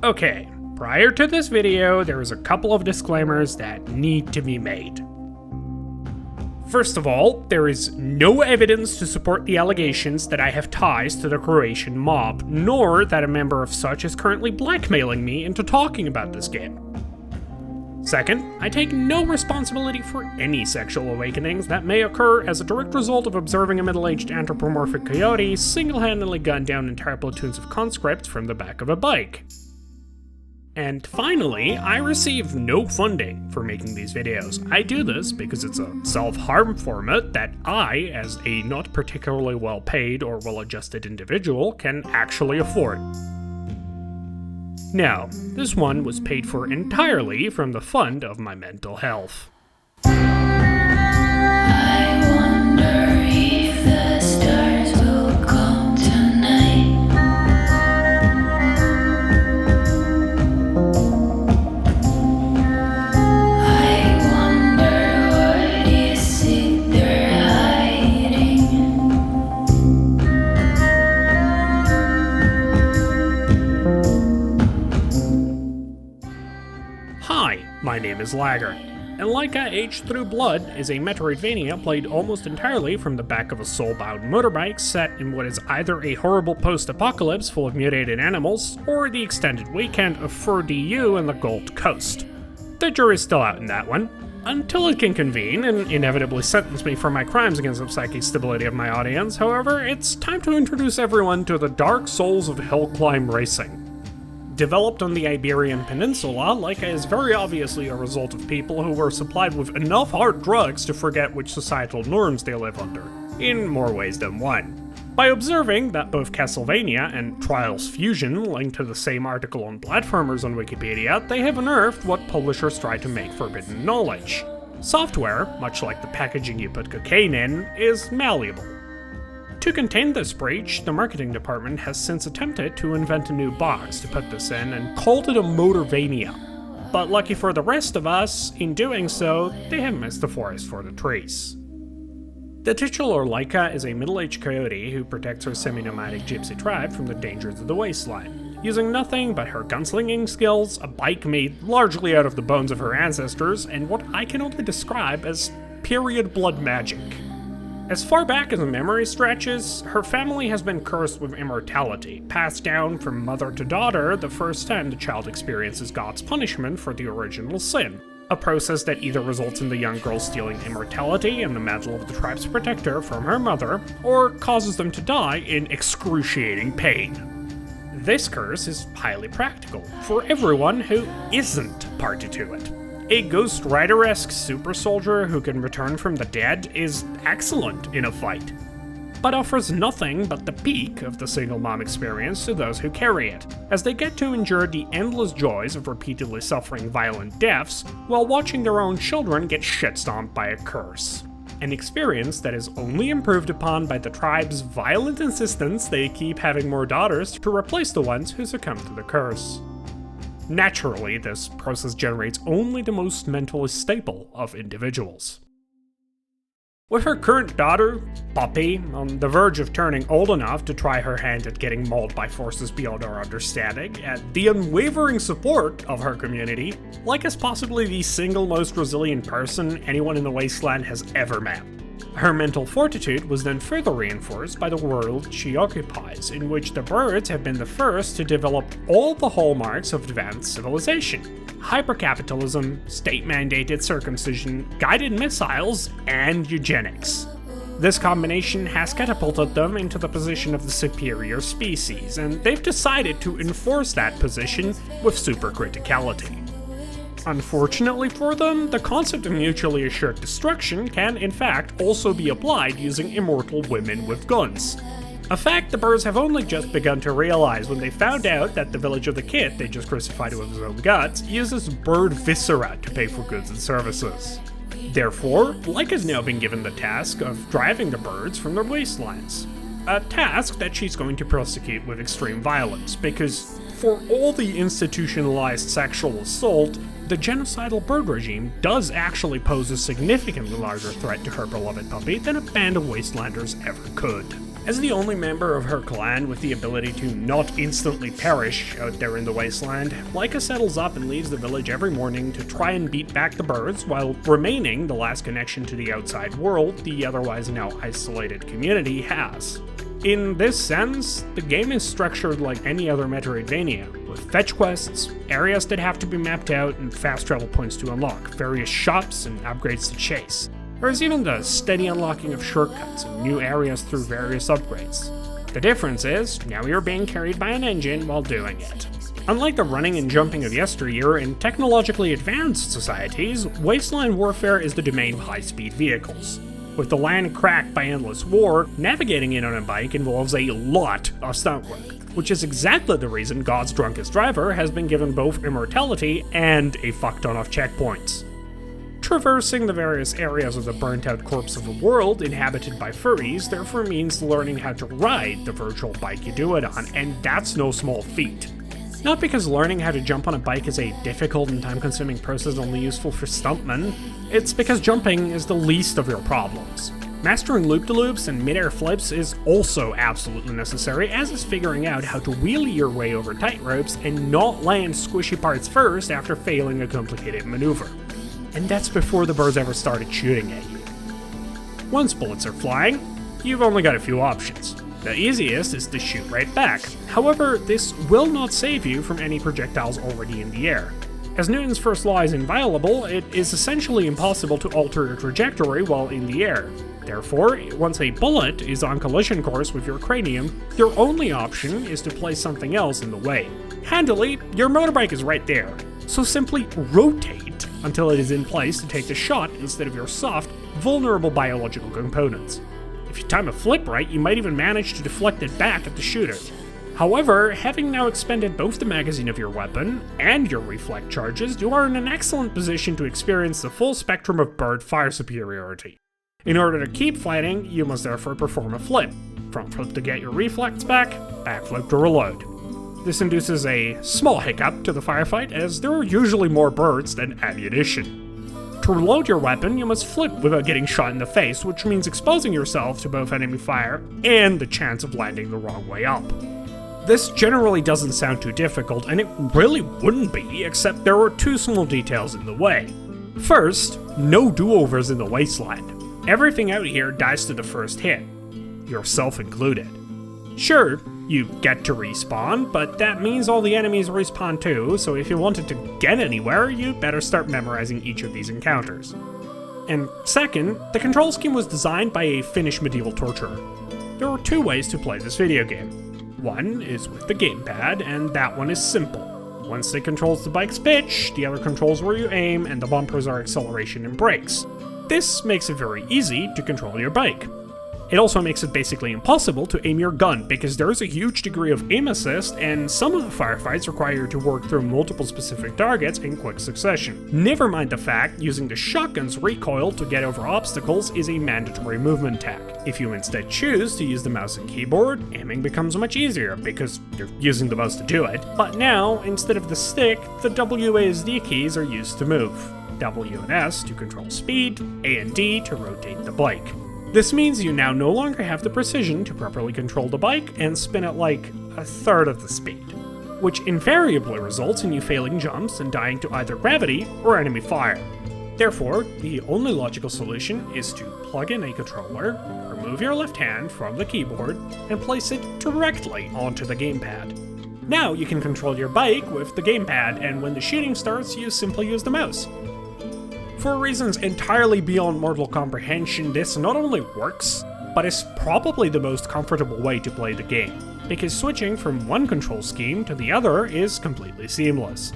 Okay, prior to this video, there is a couple of disclaimers that need to be made. First of all, there is no evidence to support the allegations that I have ties to the Croatian mob, nor that a member of such is currently blackmailing me into talking about this game. Second, I take no responsibility for any sexual awakenings that may occur as a direct result of observing a middle-aged anthropomorphic coyote single-handedly gun down entire platoons of conscripts from the back of a bike. And finally, I receive no funding for making these videos. I do this because it's a self-harm format that I, as a not particularly well-paid or well-adjusted individual, can actually afford. Now, this one was paid for entirely from the fund of my mental health. I wonder if the stars will come tonight. I wonder what is it they're hiding. Hi, my name is Laika, and Laika Aged Through Blood is a Metroidvania played almost entirely from the back of a soul-bound motorbike set in what is either a horrible post-apocalypse full of mutated animals, or the extended weekend of Furry in the Gold Coast. The jury's still out in that one, until it can convene and inevitably sentence me for my crimes against the psychic stability of my audience. However, it's time to introduce everyone to the Dark Souls of Hill Climb Racing. Developed on the Iberian Peninsula, Laika is very obviously a result of people who were supplied with enough hard drugs to forget which societal norms they live under, in more ways than one. By observing that both Castlevania and Trials Fusion link to the same article on platformers on Wikipedia, they have unearthed what publishers try to make forbidden knowledge. Software, much like the packaging you put cocaine in, is malleable. To contain this breach, the marketing department has since attempted to invent a new box to put this in and called it a Motorvania. But lucky for the rest of us, in doing so, they have missed the forest for the trees. The titular Laika is a middle-aged coyote who protects her semi-nomadic gypsy tribe from the dangers of the wasteland, using nothing but her gunslinging skills, a bike made largely out of the bones of her ancestors, and what I can only describe as period blood magic. As far back as the memory stretches, her family has been cursed with immortality, passed down from mother to daughter the first time the child experiences God's punishment for the original sin, a process that either results in the young girl stealing immortality and the mantle of the tribe's protector from her mother, or causes them to die in excruciating pain. This curse is highly practical for everyone who isn't party to it. A Ghost Rider-esque super soldier who can return from the dead is excellent in a fight, but offers nothing but the peak of the single mom experience to those who carry it, as they get to endure the endless joys of repeatedly suffering violent deaths while watching their own children get shit-stomped by a curse. An experience that is only improved upon by the tribe's violent insistence they keep having more daughters to replace the ones who succumb to the curse. Naturally, this process generates only the most mentally stable of individuals. With her current daughter, Puppy, on the verge of turning old enough to try her hand at getting mauled by forces beyond our understanding, and the unwavering support of her community, Laika is possibly the single most resilient person anyone in the wasteland has ever met. Her mental fortitude was then further reinforced by the world she occupies, in which the birds have been the first to develop all the hallmarks of advanced civilization: hypercapitalism, state-mandated circumcision, guided missiles, and eugenics. This combination has catapulted them into the position of the superior species, and they've decided to enforce that position with supercriticality. Unfortunately for them, the concept of mutually assured destruction can in fact also be applied using immortal women with guns. A fact the birds have only just begun to realize when they found out that the village of the kid they just crucified with his own guts uses bird viscera to pay for goods and services. Therefore, Laika has now been given the task of driving the birds from their wastelands. A task that she's going to prosecute with extreme violence, because for all the institutionalized sexual assault, the genocidal bird regime does actually pose a significantly larger threat to her beloved puppy than a band of wastelanders ever could. As the only member of her clan with the ability to not instantly perish out there in the wasteland, Laika settles up and leaves the village every morning to try and beat back the birds while remaining the last connection to the outside world the otherwise now isolated community has. In this sense, the game is structured like any other Metroidvania, with fetch quests, areas that have to be mapped out, and fast travel points to unlock, various shops, and upgrades to chase. There's even the steady unlocking of shortcuts and new areas through various upgrades. The difference is, now you're being carried by an engine while doing it. Unlike the running and jumping of yesteryear, in technologically advanced societies, wasteland warfare is the domain of high-speed vehicles. With the land cracked by endless war, navigating it on a bike involves a lot of stunt work, which is exactly the reason God's drunkest driver has been given both immortality and a fuck ton of checkpoints. Traversing the various areas of the burnt-out corpse of a world inhabited by furries therefore means learning how to ride the virtual bike you do it on, and that's no small feat. Not because learning how to jump on a bike is a difficult and time-consuming process only useful for stuntmen, it's because jumping is the least of your problems. Mastering loop-de-loops and mid-air flips is also absolutely necessary, as is figuring out how to wheelie your way over tight ropes and not land squishy parts first after failing a complicated maneuver. And that's before the birds ever started shooting at you. Once bullets are flying, you've only got a few options. The easiest is to shoot right back. However, this will not save you from any projectiles already in the air. As Newton's first law is inviolable, it is essentially impossible to alter your trajectory while in the air. Therefore, once a bullet is on collision course with your cranium, your only option is to place something else in the way. Handily, your motorbike is right there, so simply rotate until it is in place to take the shot instead of your soft, vulnerable biological components. If you time a flip right, you might even manage to deflect it back at the shooter. However, having now expended both the magazine of your weapon and your reflect charges, you are in an excellent position to experience the full spectrum of bird fire superiority. In order to keep fighting, you must therefore perform a flip. Front flip to get your reflex back, back flip to reload. This induces a small hiccup to the firefight, as there are usually more birds than ammunition. To reload your weapon, you must flip without getting shot in the face, which means exposing yourself to both enemy fire and the chance of landing the wrong way up. This generally doesn't sound too difficult, and it really wouldn't be, except there were two small details in the way. First, no do-overs in the wasteland. Everything out here dies to the first hit, yourself included. Sure, you get to respawn, but that means all the enemies respawn too, so if you wanted to get anywhere, you better start memorizing each of these encounters. And second, the control scheme was designed by a Finnish medieval torturer. There are two ways to play this video game. One is with the gamepad, and that one is simple. One stick controls the bike's pitch, the other controls where you aim, and the bumpers are acceleration and brakes. This makes it very easy to control your bike. It also makes it basically impossible to aim your gun, because there is a huge degree of aim assist, and some of the firefights require you to work through multiple specific targets in quick succession. Never mind the fact using the shotgun's recoil to get over obstacles is a mandatory movement tech. If you instead choose to use the mouse and keyboard, aiming becomes much easier, because you're using the mouse to do it. But now, instead of the stick, the WASD keys are used to move. W and S to control speed, A and D to rotate the bike. This means you now no longer have the precision to properly control the bike and spin it like a third of the speed, which invariably results in you failing jumps and dying to either gravity or enemy fire. Therefore, the only logical solution is to plug in a controller, remove your left hand from the keyboard, and place it directly onto the gamepad. Now you can control your bike with the gamepad, and when the shooting starts, you simply use the mouse. For reasons entirely beyond mortal comprehension, this not only works, but is probably the most comfortable way to play the game, because switching from one control scheme to the other is completely seamless.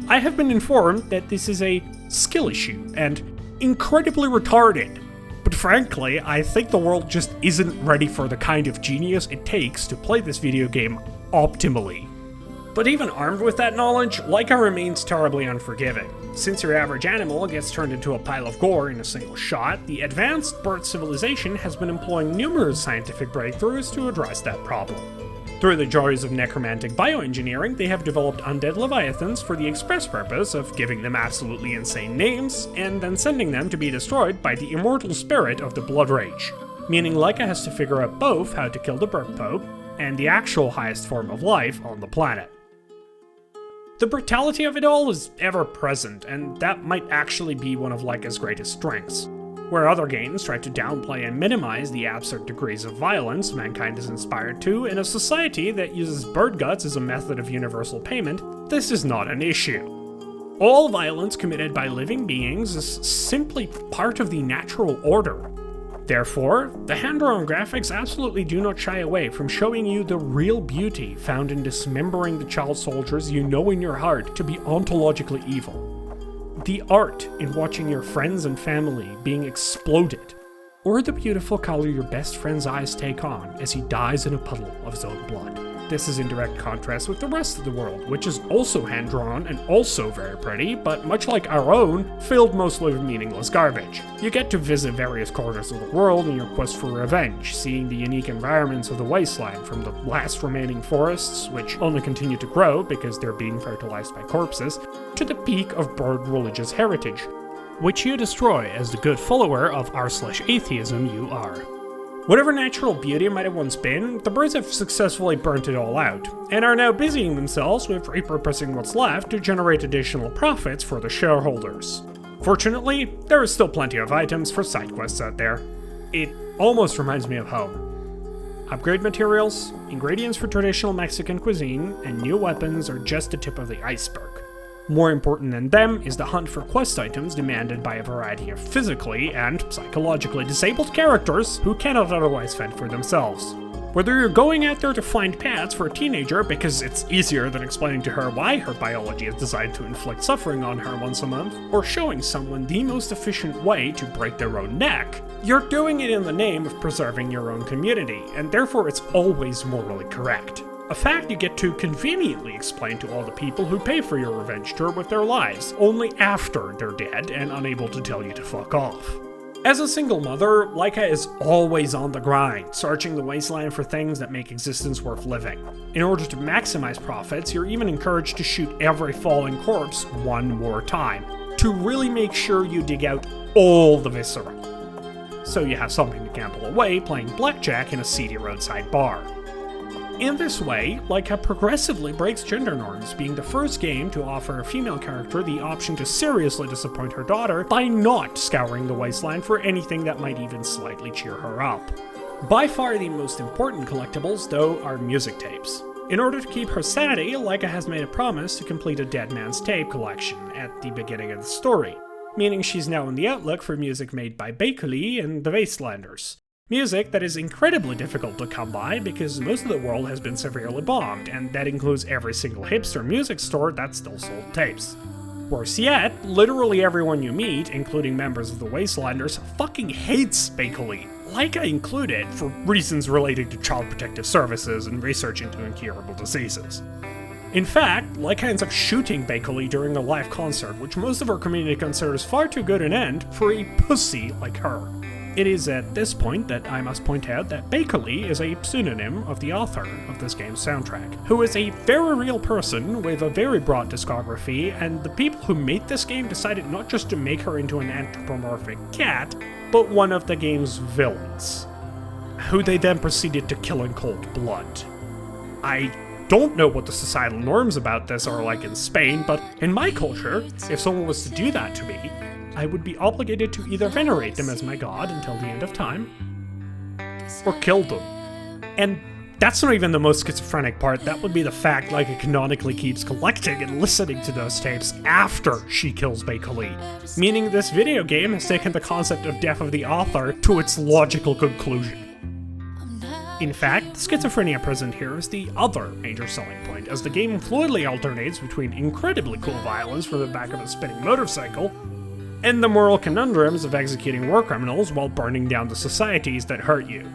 I have been informed that this is a skill issue, and incredibly retarded, but frankly, I think the world just isn't ready for the kind of genius it takes to play this video game optimally. But even armed with that knowledge, Laika remains terribly unforgiving. Since your average animal gets turned into a pile of gore in a single shot, the advanced bird civilization has been employing numerous scientific breakthroughs to address that problem. Through the joys of necromantic bioengineering, they have developed undead leviathans for the express purpose of giving them absolutely insane names, and then sending them to be destroyed by the immortal spirit of the Blood Rage. meaning Laika has to figure out both how to kill the bird pope and the actual highest form of life on the planet. The brutality of it all is ever present, and that might actually be one of Laika's greatest strengths. Where other games try to downplay and minimize the absurd degrees of violence mankind is inspired to, in a society that uses bird guts as a method of universal payment, this is not an issue. All violence committed by living beings is simply part of the natural order. Therefore, the hand-drawn graphics absolutely do not shy away from showing you the real beauty found in dismembering the child soldiers you know in your heart to be ontologically evil. The art in watching your friends and family being exploded, or the beautiful color your best friend's eyes take on as he dies in a puddle of his own blood. This is in direct contrast with the rest of the world, which is also hand-drawn and also very pretty, but much like our own, filled mostly with meaningless garbage. You get to visit various corners of the world in your quest for revenge, seeing the unique environments of the wasteland, from the last remaining forests, which only continue to grow because they're being fertilized by corpses, to the peak of bird religious heritage, which you destroy as the good follower of r/atheism you are. Whatever natural beauty might have once been, the birds have successfully burnt it all out, and are now busying themselves with repurposing what's left to generate additional profits for the shareholders. Fortunately, there is still plenty of items for side quests out there. It almost reminds me of home. Upgrade materials, ingredients for traditional Mexican cuisine, and new weapons are just the tip of the iceberg. More important than them is the hunt for quest items demanded by a variety of physically and psychologically disabled characters who cannot otherwise fend for themselves. Whether you're going out there to find pets for a teenager because it's easier than explaining to her why her biology is designed to inflict suffering on her once a month, or showing someone the most efficient way to break their own neck, you're doing it in the name of preserving your own community, and therefore it's always morally correct. A fact you get to conveniently explain to all the people who pay for your revenge tour with their lives, only after they're dead and unable to tell you to fuck off. As a single mother, Laika is always on the grind, searching the wasteland for things that make existence worth living. In order to maximize profits, you're even encouraged to shoot every fallen corpse one more time, to really make sure you dig out all the viscera. So you have something to gamble away playing blackjack in a seedy roadside bar. In this way, Laika progressively breaks gender norms, being the first game to offer a female character the option to seriously disappoint her daughter by not scouring the wasteland for anything that might even slightly cheer her up. By far the most important collectibles, though, are music tapes. In order to keep her sanity, Laika has made a promise to complete a Dead Man's Tape collection at the beginning of the story, meaning she's now on the outlook for music made by Beicolí and the Wastelanders. Music that is incredibly difficult to come by because most of the world has been severely bombed, and that includes every single hipster music store that still sold tapes. Worse yet, literally everyone you meet, including members of the Wastelanders, fucking hates Beicolí, Laika included, for reasons relating to child protective services and research into incurable diseases. In fact, Laika ends up shooting Beicolí during a live concert, which most of our community considers far too good an end for a pussy like her. It is at this point that I must point out that Beicolí is a pseudonym of the author of this game's soundtrack, who is a very real person with a very broad discography, and the people who made this game decided not just to make her into an anthropomorphic cat, but one of the game's villains, who they then proceeded to kill in cold blood. I don't know what the societal norms about this are like in Spain, but in my culture, if someone was to do that to me, I would be obligated to either venerate them as my god until the end of time, or kill them. And that's not even the most schizophrenic part. That would be the fact Laika canonically keeps collecting and listening to those tapes after she kills Beicolí, meaning this video game has taken the concept of death of the author to its logical conclusion. In fact, the schizophrenia present here is the other major selling point, as the game fluidly alternates between incredibly cool violence from the back of a spinning motorcycle and the moral conundrums of executing war criminals while burning down the societies that hurt you.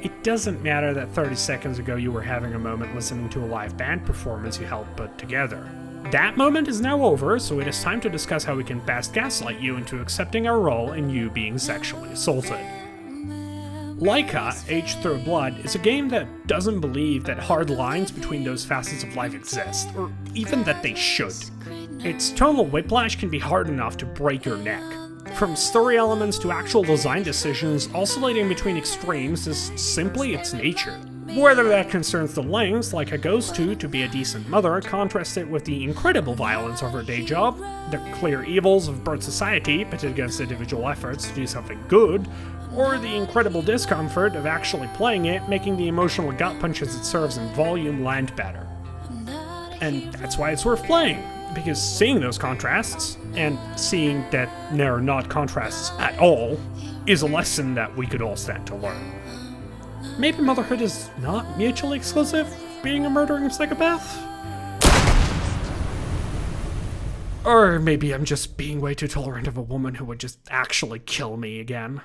It doesn't matter that 30 seconds ago you were having a moment listening to a live band performance you helped put together. That moment is now over, so it is time to discuss how we can best gaslight you into accepting our role in you being sexually assaulted. Laika, Aged Through Blood, is a game that doesn't believe that hard lines between those facets of life exist, or even that they should. Its tonal whiplash can be hard enough to break your neck. From story elements to actual design decisions, oscillating between extremes is simply its nature. Whether that concerns the lengths Laika goes to be a decent mother, contrasted with the incredible violence of her day job, the clear evils of bird society pitted against individual efforts to do something good, or the incredible discomfort of actually playing it, making the emotional gut punches it serves in volume land better. And that's why it's worth playing, because seeing those contrasts, and seeing that they're not contrasts at all, is a lesson that we could all stand to learn. Maybe motherhood is not mutually exclusive, being a murdering psychopath? Or maybe I'm just being way too tolerant of a woman who would just actually kill me again.